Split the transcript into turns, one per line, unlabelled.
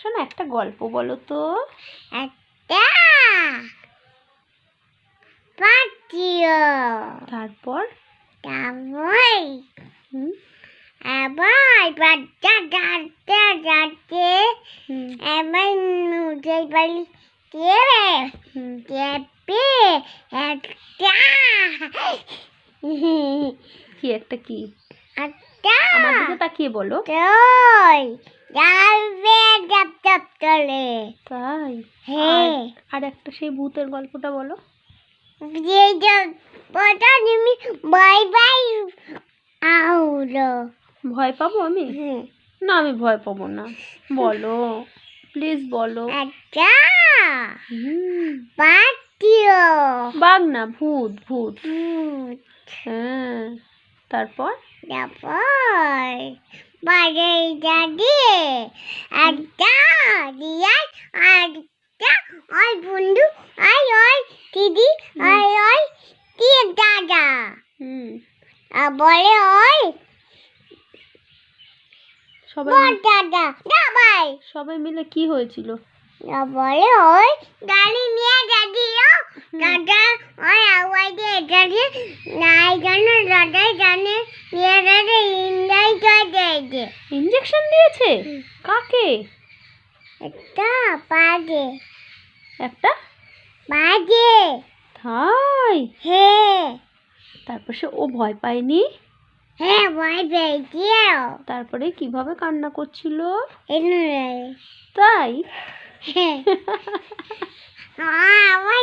শোনো একটা গল্প বলো তো।
একটা পাঠিও
তারপর
আবার বাচ্চা যাচ্ছে যাচ্ছে এবার নদীর বাড়িতে চেপে একটা
কি একটা কি
একটা
আমার দিকে তাকিয়ে বলো।
যাবে জপ জপ চলে।
তাই?
হ্যাঁ।
আর একটা সেই ভূতের গল্পটা বলো।
যে গল্পটা তুমি বাই বাই আউলো।
ভয় পাবো আমি? না আমি ভয় পাবো না, বলো প্লিজ বলো।
একটা পাঠিও
বাঘ না, ভূত ভূত। হ্যাঁ তারপর
বাড়ি দাদি একটা দিয়ে একটা ওই বন্ধু ওই দিদি ওই দিয়ে দাদা বলে ওই
সবাই মিলে কি হয়েছিল?
বলে ওই গাড়ি নিয়ে যাচ্ছিল দাদা ওই আওয়াজ দিয়ে এটাকে নাই জানো দাদাই জানে নিয়ে দাদা দিয়েছে।
ইঞ্জেকশন দিয়েছে? কাকে?
একটা পাজে।
একটা
পাজে?
তাই?
হ্যাঁ।
তারপর সে ও ভয় পায়নি?
হ্যাঁ ভয় পেয়েছিল।
তারপরে কিভাবে কান্না করছিল?
তাই?
হ্যাঁ।
আমার